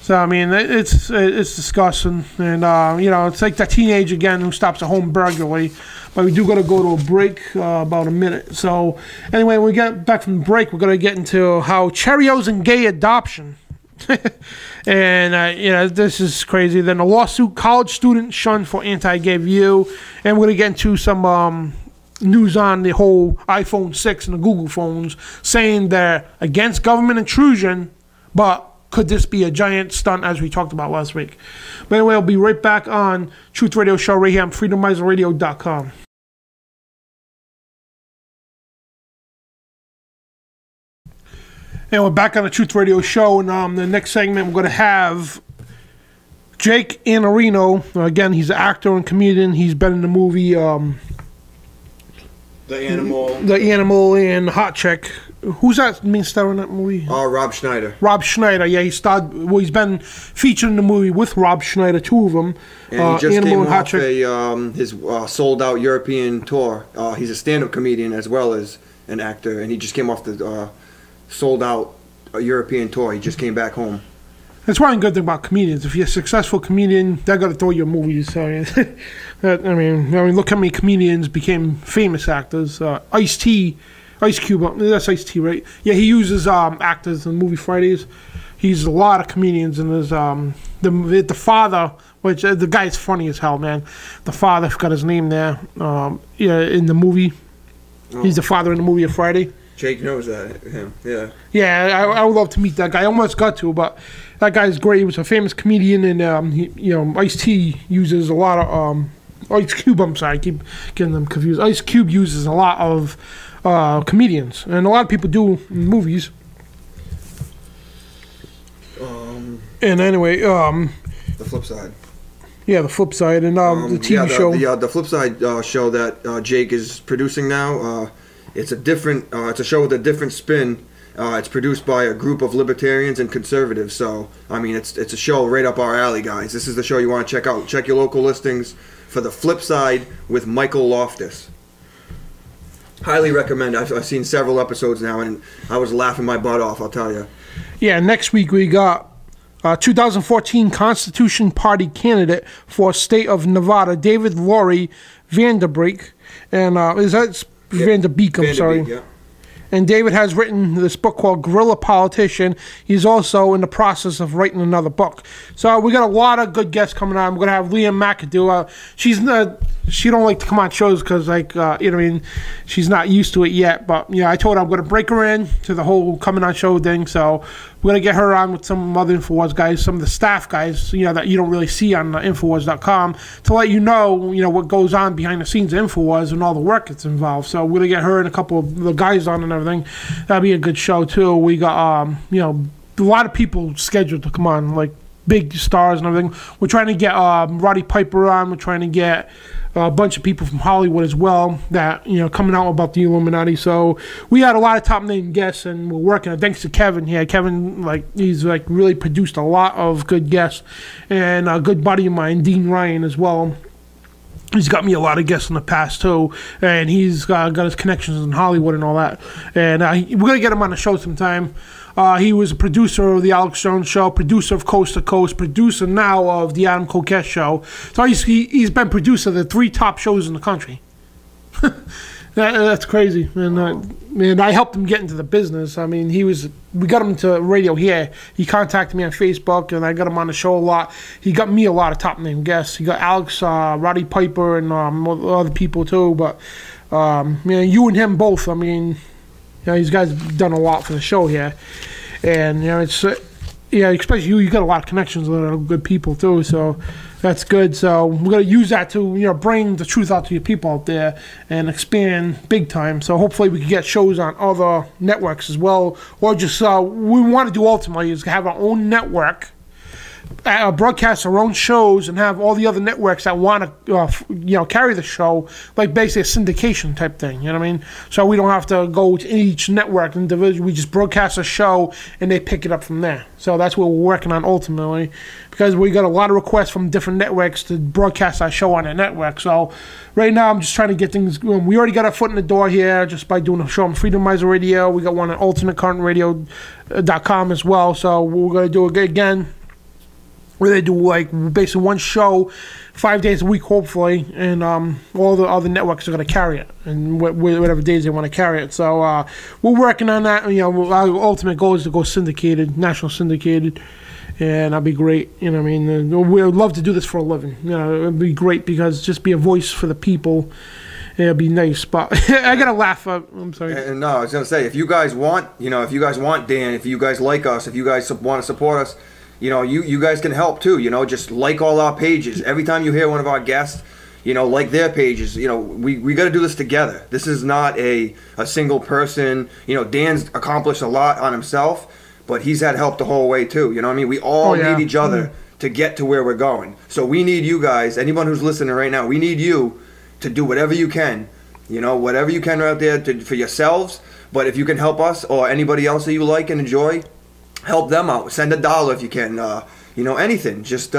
So, I mean, it's disgusting. And, it's like that teenager again who stops a home burglary. But we do got to go to a break, about a minute. So, anyway, when we get back from the break, we're going to get into how Cheerios and gay adoption. And, this is crazy. Then a lawsuit, college student shunned for anti-gay view. And we're going to get into some news on the whole iPhone 6 and the Google phones, saying they're against government intrusion, but could this be a giant stunt, as we talked about last week? But anyway, I'll be right back on Truth Radio Show right here on FreedomizerRadio.com. And we're back on the Truth Radio Show, and the next segment we're going to have Jake Iannarino, again, he's an actor and comedian. He's been in the movie The Animal and Hot Chick. Who's that main star in that movie? Rob Schneider. Rob Schneider, yeah, he starred. Well, he's been featured in the movie with Rob Schneider, two of them. And he just came off his sold-out European tour. He's a stand-up comedian as well as an actor, and he just came off the sold-out European tour. He just came back home. That's one good thing about comedians. If you're a successful comedian, they're gonna throw you movies. So, I mean, look how many comedians became famous actors. Ice Cube, that's Ice T, right? Yeah, he uses actors in movie Fridays. He's a lot of comedians, and there's the father, which the guy's funny as hell, man. The father, I forgot his name there. Yeah, in the movie, he's the father in the movie of Friday. Jake knows that, him, yeah. Yeah, I would love to meet that guy. I almost got to, but that guy's great. He was a famous comedian, and Ice T uses a lot of Ice Cube. I'm sorry, I keep getting them confused. Ice Cube uses a lot of comedians, and a lot of people do in movies. And anyway, the flip side. Yeah, the flip side, and the TV show. The flip side show that Jake is producing now. It's a show with a different spin. It's produced by a group of libertarians and conservatives. So I mean, it's a show right up our alley, guys. This is the show you want to check out. Check your local listings for the flip side with Michael Loftus. Highly recommend. I've seen several episodes now, and I was laughing my butt off, I'll tell you. Yeah, next week we got 2014 Constitution Party candidate for state of Nevada, David Laurie Vanderbeek. And is that Vanderbeek, I'm sorry. Yeah. And David has written this book called Guerrilla Politician. He's also in the process of writing another book. So we got a lot of good guests coming on. We're going to have Liam McAdoo. She don't like to come on shows because, like, you know what I mean, she's not used to it yet. But, yeah, I told her I'm going to break her in to the whole coming on show thing. So we're going to get her on with some other InfoWars guys, some of the staff guys, you know, that you don't really see on Infowars.com to let you know, what goes on behind the scenes of Infowars and all the work that's involved. So we're going to get her and a couple of the guys on and everything. That'll be a good show, too. We got, a lot of people scheduled to come on, like big stars and everything. We're trying to get Roddy Piper on. We're trying to get a bunch of people from Hollywood as well that, coming out about the Illuminati. So we had a lot of top name guests, and we're working. Thanks to Kevin. Yeah, Kevin, he's really produced a lot of good guests, and a good buddy of mine, Dean Ryan, as well. He's got me a lot of guests in the past, too, and he's got his connections in Hollywood and all that. And we're going to get him on the show sometime. He was a producer of the Alex Jones Show, producer of Coast to Coast, producer now of the Adam Coquette Show. So he's been producer of the 3 top shows in the country. That's crazy. And I helped him get into the business. I mean, we got him to radio here. He contacted me on Facebook, and I got him on the show a lot. He got me a lot of top name guests. He got Alex, Roddy Piper, and other people too. But you and him both. I mean, these guys have done a lot for the show here, and it's especially you got a lot of connections with good people too. So that's good. So we're gonna use that to bring the truth out to your people out there and expand big time. So hopefully we can get shows on other networks as well, or just we want to do ultimately is have our own network, broadcast our own shows, and have all the other networks that want to carry the show, like basically a syndication type thing. You know what I mean? So we don't have to go to each network individually. We just broadcast a show and they pick it up from there. So that's what we're working on ultimately, because we got a lot of requests from different networks to broadcast our show on their network. So right now I'm just trying to get things going. We already got our foot in the door here just by doing a show on Freedomizer Radio. We got one on AlternateCurrentRadio.com as well. So we're going to do it again, where they do basically one show 5 days a week, hopefully, and all the other networks are going to carry it, and whatever days they want to carry it. So we're working on that. Our ultimate goal is to go syndicated, national syndicated, and that'd be great. We'd love to do this for a living. It'd be great because just be a voice for the people. It'd be nice, but I gotta laugh. I'm sorry. No, I was gonna say, if you guys want, if you guys want Dan, if you guys like us, if you guys want to support us, you guys can help too. Just like all our pages. Every time you hear one of our guests, like their pages. We got to do this together. This is not a single person. Dan's accomplished a lot on himself, but he's had help the whole way too. We all need each other to get to where we're going. So we need you guys, anyone who's listening right now, we need you to do whatever you can, you know, whatever you can out there for yourselves. But if you can help us or anybody else that you like and enjoy, help them out. Send $1 if you can, you know, anything. Just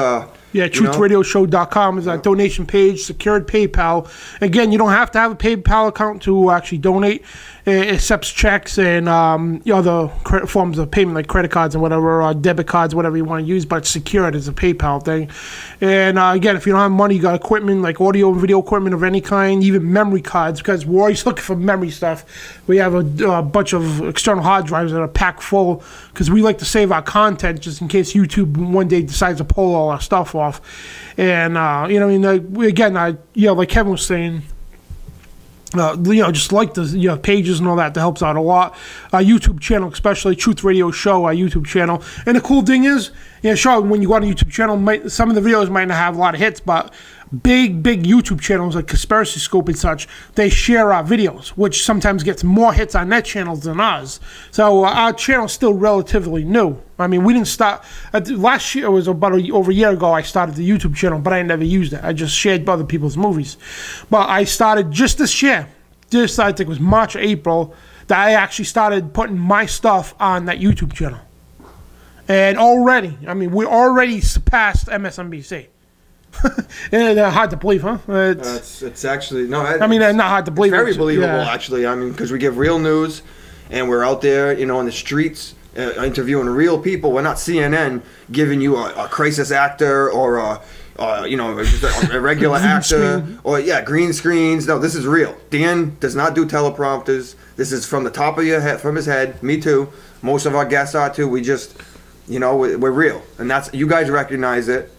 yeah, TruthRadioShow.com is our donation page, secured PayPal. Again, you don't have to have a PayPal account to actually donate. It accepts checks and other forms of payment like credit cards and whatever, or debit cards, whatever you want to use, but it's secured as a PayPal thing. And again, if you don't have money, you got equipment like audio and video equipment of any kind, even memory cards, because we're always looking for memory stuff. We have a bunch of external hard drives that are packed full because we like to save our content just in case YouTube one day decides to pull all our stuff off. And you know, I mean, again, you know, like Kevin was saying, you know, just like the pages and all that helps out a lot. Our YouTube channel, especially Truth Radio Show, our YouTube channel. And the cool thing is, you know, sure, when you go on a YouTube channel, some of the videos might not have a lot of hits, but big YouTube channels like Conspiracy Scope and such, they share our videos, which sometimes gets more hits on their channels than ours. So our channel's still relatively new. I mean, we didn't start last year. It was about over a year ago I started the YouTube channel, but I never used it. I just shared other people's movies. But I started just this year, just I think it was March or April, that I actually started putting my stuff on that YouTube channel. And already, I mean, we already surpassed MSNBC. Hard to believe, huh? It's actually no. I mean, not hard to believe. It's very believable, actually. I mean, because we give real news, and we're out there, you know, in the streets interviewing real people. We're not CNN giving you a crisis actor or you know, just a regular actor or green screens. No, this is real. Dan does not do teleprompters. This is from the top of your head, from his head. Me too. Most of our guests are too. We just, you know, we're real, and that's, you guys recognize it.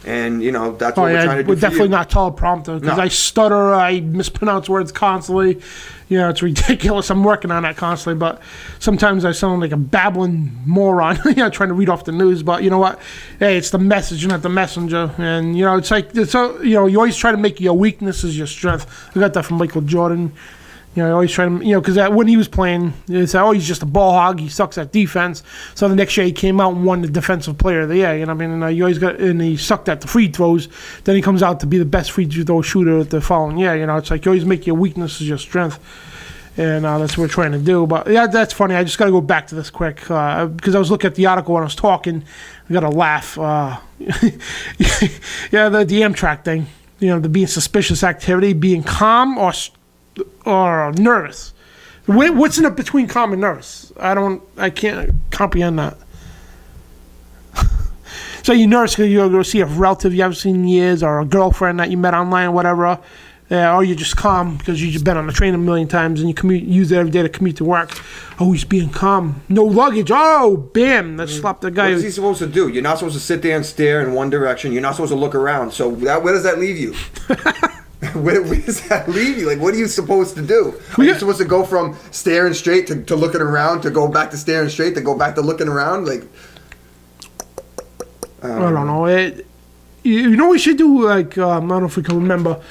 And, you know, that's what we're trying to do. We're definitely not teleprompter, because I stutter, I mispronounce words constantly. You know, it's ridiculous. I'm working on that constantly, but sometimes I sound like a babbling moron, you know, trying to read off the news. But you know what? Hey, it's the message, not the messenger. And, you know, it's like, you know, you always try to make your weaknesses your strength. I got that from Michael Jordan. You know, I always try to, you know, because when he was playing, it's oh, he's just a ball hog. He sucks at defense. So the next year he came out and won the Defensive Player of the Year. You know what I mean? And you always got, and he sucked at the free throws. Then he comes out to be the best free throw shooter the following year. You know, it's like you always make your weaknesses your strength. And that's what we're trying to do. But yeah, that's funny. I just got to go back to this quick because I was looking at the article when I was talking. I got to laugh. Yeah, the AMTRAK thing. You know, the being suspicious activity, being calm or nervous. What's in it between calm and nervous? I can't comprehend that. So you're nervous because you're going to see a relative you haven't seen in years, or a girlfriend that you met online or whatever, or you're just calm because you've just been on the train a million times and you use it every day to commute to work. Oh, he's being calm. No luggage. Oh, bam. Let's slap the guy. What is he supposed to do? You're not supposed to sit there and stare in one direction. You're not supposed to look around. So where does that leave you? Where does that leave you? Like, what are you supposed to do? Are you supposed to go from staring straight to looking around, to go back to staring straight, to go back to looking around? Like, I don't know. You know what we should do? Like, I don't know if we can remember.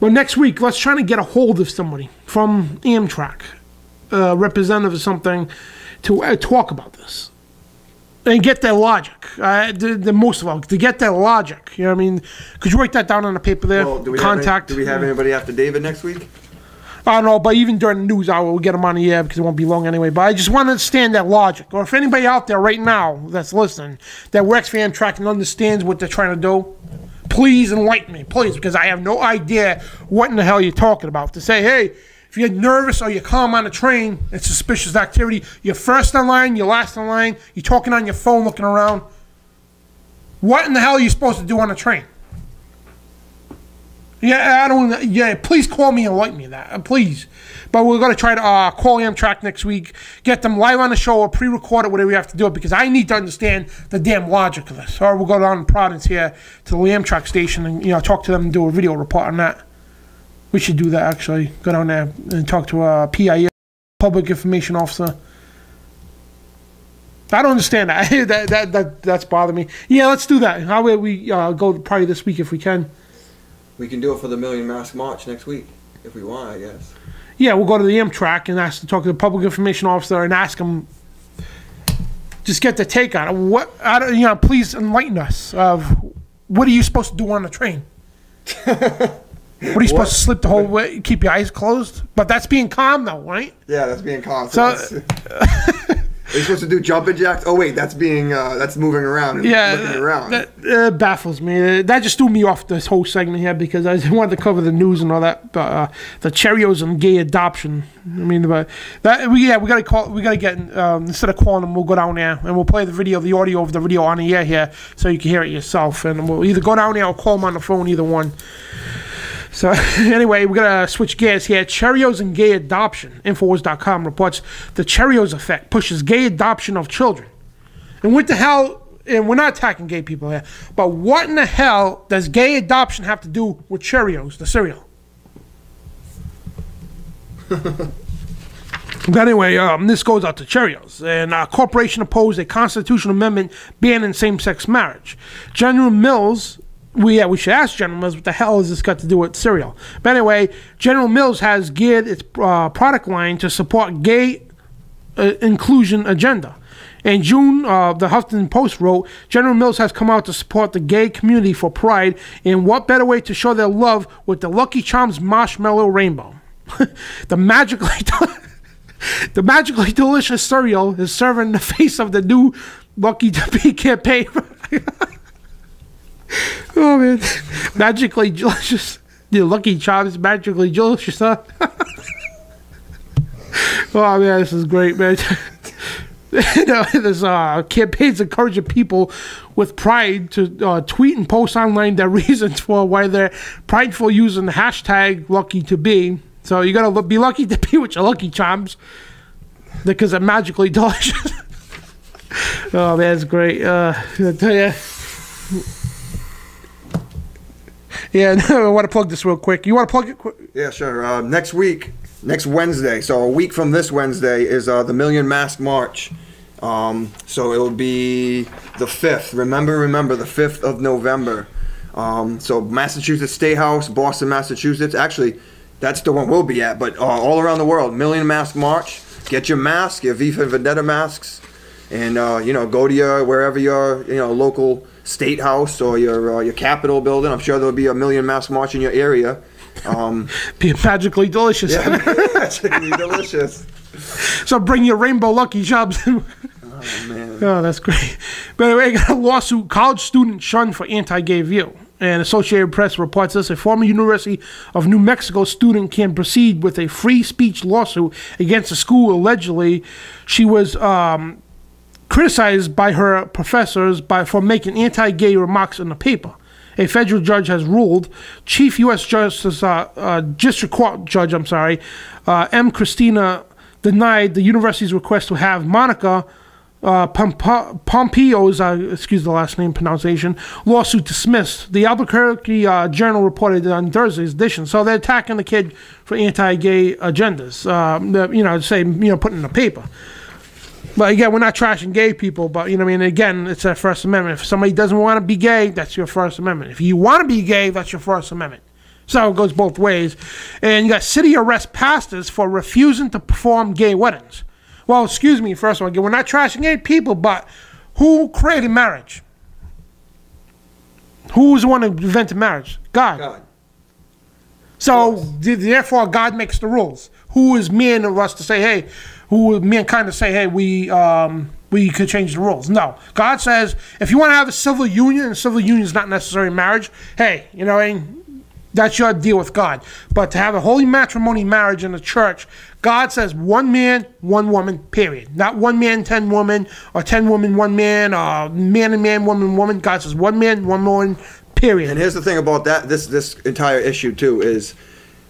But next week, let's try to get a hold of somebody from AMTRAK, representative or something, to talk about this. And get their logic. The most of all, to get their logic. You know what I mean? Could you write that down on the paper there? Well, do we have anybody after David next week? I don't know, but even during the news hour, we'll get them on the air because it won't be long anyway. But I just want to understand that logic. Or if anybody out there right now that's listening that works for AMTRAK and understands what they're trying to do, please enlighten me, please, because I have no idea what in the hell you're talking about. To say, hey, if you're nervous or you're calm on a train, it's suspicious activity. You're first in line, you're last in line, you're talking on your phone, looking around. What in the hell are you supposed to do on a train? Yeah, please call me and enlighten me that, please. But we're going to try to call AMTRAK next week, get them live on the show or pre-record it, whatever we have to do it, because I need to understand the damn logic of this. Or we'll go down to Providence here to the AMTRAK station and, you know, talk to them and do a video report on that. We should do that, actually. Go down there and talk to a PIA, Public Information Officer. I don't understand that. That's bothering me. Yeah, let's do that. How about we go probably this week if we can. We can do it for the Million Mask March next week, if we want, I guess. Yeah, we'll go to the AMTRAK and ask to talk to the Public Information Officer and ask him just get the take on it. What, I don't, you know, please enlighten us of what are you supposed to do on the train? What are you supposed to sleep the whole way? Keep your eyes closed? But that's being calm, though, right? Yeah, that's being calm. So are you supposed to do jumping jacks? Oh wait, that's being that's moving around and looking around. That baffles me. That just threw me off this whole segment here because I wanted to cover the news and all that. The Cheerios and gay adoption. I mean, but that we gotta get instead of calling them, we'll go down there and we'll play the audio of the video on the air here so you can hear it yourself, and we'll either go down there or call them on the phone, either one. So anyway, we're going to switch gears here. Cheerios and gay adoption. Infowars.com reports the Cheerios effect pushes gay adoption of children. And what the hell, and we're not attacking gay people here, but what in the hell does gay adoption have to do with Cheerios, the cereal? But anyway, this goes out to Cheerios. And a corporation opposed a constitutional amendment banning same-sex marriage. General Mills... we should ask General Mills what the hell has this got to do with cereal. But anyway, General Mills has geared its product line to support gay inclusion agenda. In June, the Huffington Post wrote, General Mills has come out to support the gay community for Pride, and what better way to show their love with the Lucky Charms Marshmallow Rainbow. The magically delicious cereal is serving in the face of the new Lucky to Be campaign. Oh man, magically delicious. The Lucky Charms magically delicious, huh? Oh man, this is great, man. There's campaigns encouraging people with pride to tweet and post online their reasons for why they're prideful using the hashtag Lucky to Be. So you gotta be lucky to be with your Lucky Charms because they're magically delicious. Oh man, it's great. I tell you. Yeah, I want to plug this real quick. You want to plug it quick? Yeah, sure. Next Wednesday, so a week from this Wednesday, is the Million Mask March. So it'll be the 5th. Remember, the 5th of November. So Massachusetts State House, Boston, Massachusetts. Actually, that's the one we'll be at, but all around the world, Million Mask March. Get your mask, your V for Vendetta masks, and go to your wherever your local state house or your Capitol building. I'm sure there'll be a Million Mask March in your area. Be magically delicious. Yeah, magically delicious. So bring your rainbow Lucky Charms. Oh man. Oh, that's great. But anyway, I got a lawsuit. College student shunned for anti-gay view. And Associated Press reports this. A former University of New Mexico student can proceed with a free speech lawsuit against the school. Allegedly, she was criticized by her professors for making anti-gay remarks in the paper. A federal judge has ruled. Chief U.S. Justice, District Court Judge, M. Christina denied the university's request to have Monica Pompeo's, excuse the last name pronunciation, lawsuit dismissed. The Albuquerque Journal reported on Thursday's edition. So they're attacking the kid for anti-gay agendas. Putting in the paper. But again, we're not trashing gay people, but again, it's a First Amendment. If somebody doesn't want to be gay, that's your First Amendment. If you want to be gay, that's your First Amendment. So it goes both ways. And you got city arrest pastors for refusing to perform gay weddings. Well, excuse me, first of all, we're not trashing gay people, but who created marriage? Who was the one who invented marriage? God. So therefore, God makes the rules. Who is man of us to say, hey? Who is mankind to say, hey, we could change the rules? No. God says, if you want to have a civil union, and a civil union is not necessarily marriage, hey, that's your deal with God. But to have a holy matrimony marriage in the church, God says 1 man, 1 woman, period. Not 1 man, 10 women, or 10 women, 1 man, or man and man, woman, woman. God says 1 man, 1 woman, period. And here's the thing about that, this entire issue too, is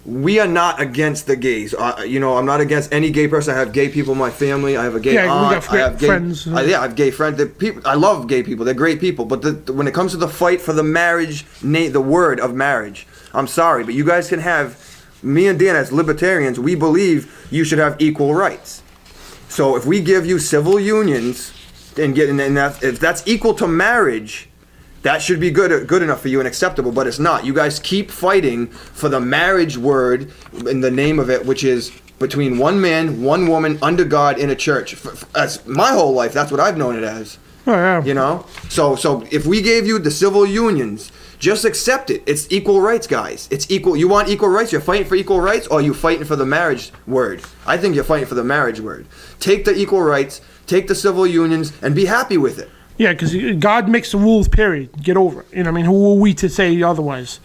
we are not against the gays. I'm not against any gay person. I have gay people in my family. I have a gay aunt. I have gay friends. I have gay friends. I love gay people. They're great people. But when it comes to the fight for the marriage, the word of marriage, I'm sorry, but you guys can have, me and Dan as libertarians, we believe you should have equal rights. So if we give you civil unions if that's equal to marriage, that should be good enough for you and acceptable, but it's not. You guys keep fighting for the marriage word in the name of it, which is between one man, one woman, under God in a church. As my whole life, that's what I've known it as. Oh, yeah. You know? So if we gave you the civil unions, just accept it. It's equal rights, guys. It's equal. You want equal rights? You're fighting for equal rights, or are you fighting for the marriage word? I think you're fighting for the marriage word. Take the equal rights, take the civil unions, and be happy with it. Yeah, because God makes the rules, period. Get over it. You know what I mean? Who are we to say otherwise?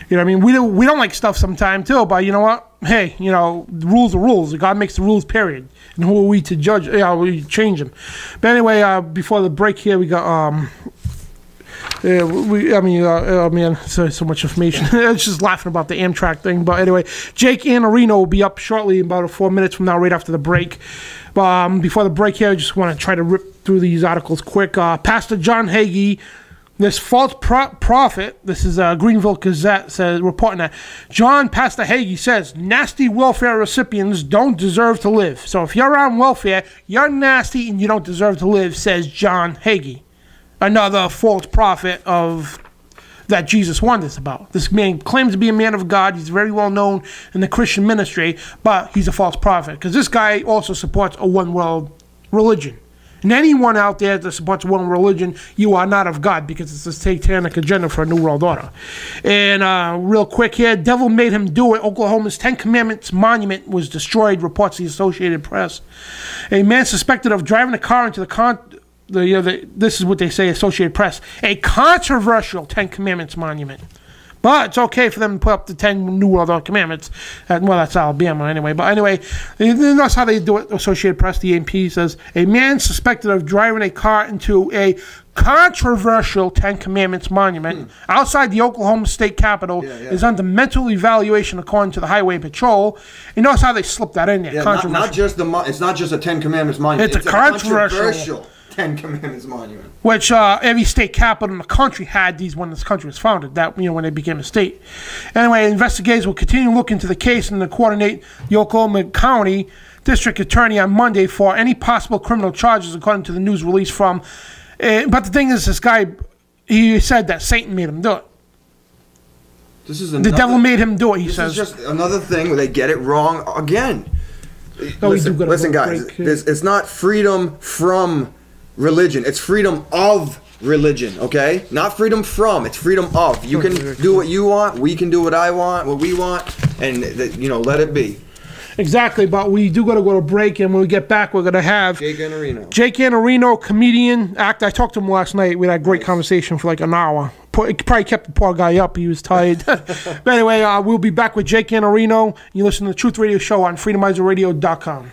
You know what I mean? We don't like stuff sometimes, too, but you know what? Hey, you know, the rules are rules. God makes the rules, period. And who are we to judge? Yeah, we change them. But anyway, before the break here, we got... man, so much information. It's just laughing about the AMTRAK thing. But anyway, Jake Iannarino will be up shortly, about 4 minutes from now, right after the break. But before the break here, I just want to try to rip through these articles quick. Pastor John Hagee, this false prophet, this is Greenville Gazette, says, reporting that Pastor Hagee says nasty welfare recipients don't deserve to live. So if you're on welfare, you're nasty and you don't deserve to live, says John Hagee. Another false prophet of that Jesus warned us about. This man claims to be a man of God. He's very well known in the Christian ministry, but he's a false prophet because this guy also supports a one-world religion. And anyone out there that supports one religion, you are not of God because it's a satanic agenda for a new world order. And real quick here, devil made him do it. Oklahoma's 10 Commandments monument was destroyed, reports the Associated Press. A man suspected of driving a car into this is what they say, Associated Press, a controversial 10 Commandments monument. But it's okay for them to put up the 10 New World Order Commandments. Well, that's Alabama anyway. But anyway, that's how they do it. Associated Press, the AMP says, a man suspected of driving a car into a controversial 10 Commandments monument outside the Oklahoma State Capitol is under mental evaluation according to the Highway Patrol. You notice how they slipped that in there. Yeah, it's not just a 10 Commandments monument. It's a controversial 10 Commandments monument, which every state capital in the country had these when this country was founded. That when they became a state. Anyway, investigators will continue to look into the case and to coordinate the Oklahoma County District Attorney on Monday for any possible criminal charges, according to the news release from. But the thing is, this guy, he said that Satan made him do it. The devil made him do it. He says. This is just another thing where they get it wrong again. Listen, guys. It's not freedom from religion. It's freedom of religion, okay? Not freedom from. It's freedom of. You can do what you want. We can do what I want, what we want, and let it be. Exactly, but we do got to go to break, and when we get back, we're going to have Jake Iannarino, comedian, actor. I talked to him last night. We had a great conversation for like an hour. It probably kept the poor guy up. He was tired. But anyway, we'll be back with Jake Iannarino. You listen to the Truth Radio Show on freedomizerradio.com.